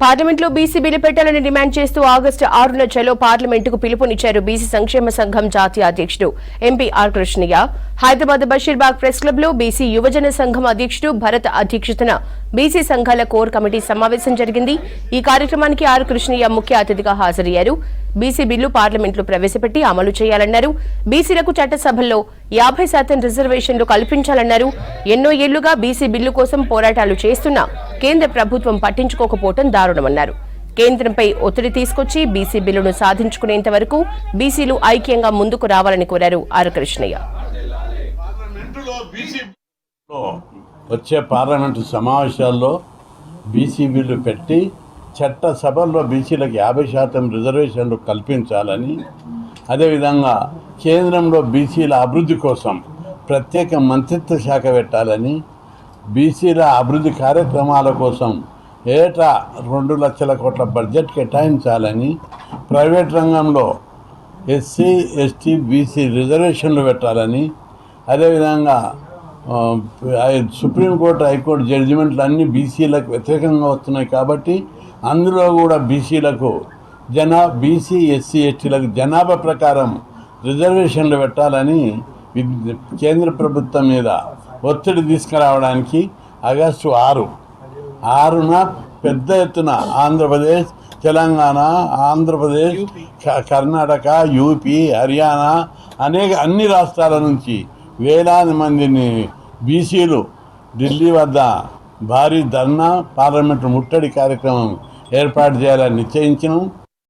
పార్లమెంట్లో BC bill పెట్టాలని demand చేస్తూ ఆగస్టు 6న చలో పార్లమెంటుకు పిలుపునిచ్చారు బీసీ సంక్షేమ సంఘం జాతీయ అధ్యక్షుడు MP R Krishnaiah. Hyderabad Basheerbagh press club లో బీసీ యువజన సంఘం అధ్యక్షుడు భరత్ అధ్యక్షతన బీసీ సంఘాల కోర్ కమిటీ సమావేశం జరిగింది. ఈ కార్యక్రమానికి ఆర్ కృష్ణయ్య ముఖ్య అతిథిగా హాజరయ్యారు. బీసీ బిల్లు పార్లమెంట్లో ప్రవేశపెట్టి అమలు చేయాలన్నారు. బీసీలకు చట్టసభల్లో 50% రిజర్వేషన్లు కల్పించాలన్నారు. ఎన్నో ఏళ్లుగా బీసీ బిల్లు కోసం పోరాటాలు చేస్తున్నా కేంద్ర ప్రభుత్వం పట్టించుకోకపోవడం దారుణమన్నారు. కేంద్రంపై ఒత్తిడి తీసుకొచ్చి బీసీ బిల్లును సాధించుకునేంత వరకు బీసీలు ఐక్యంగా ముందుకు రావాలని కోరారు ఆర్ కృష్ణయ్య. వచ్చే పార్లమెంటు సమావేశాల్లో బీసీ బిల్లు పెట్టి చట్టసభల్లో బీసీలకు 50% రిజర్వేషన్లు కల్పించాలని, అదేవిధంగా కేంద్రంలో బీసీల అభివృద్ధి కోసం ప్రత్యేక మంత్రిత్వ శాఖ పెట్టాలని, బీసీల అభివృద్ధి కార్యక్రమాల కోసం ఏటా 2 లక్షల కోట్ల బడ్జెట్ కేటాయించాలని, ప్రైవేట్ రంగంలో ఎస్సీ ఎస్టీ బీసీ రిజర్వేషన్లు పెట్టాలని, అదేవిధంగా సుప్రీంకోర్టు హైకోర్టు జడ్జిమెంట్లు అన్నీ బీసీలకు వ్యతిరేకంగా వస్తున్నాయి కాబట్టి అందులో కూడా బీసీలకు బీసీ ఎస్సీ ఎస్టీలకు జనాభా ప్రకారం రిజర్వేషన్లు పెట్టాలని కేంద్ర ప్రభుత్వం మీద ఒత్తిడి తీసుకురావడానికి ఆగస్టు 6న పెద్ద ఎత్తున ఆంధ్రప్రదేశ్, తెలంగాణ, ఆంధ్రప్రదేశ్, కర్ణాటక, యూపీ, హర్యానా అన్ని రాష్ట్రాల నుంచి వేలాది మందిని బీసీలు ఢిల్లీ వద్ద భారీ ధర్నా, పార్లమెంటు ముట్టడి కార్యక్రమం ఏర్పాటు చేయాలని నిశ్చయించినాం.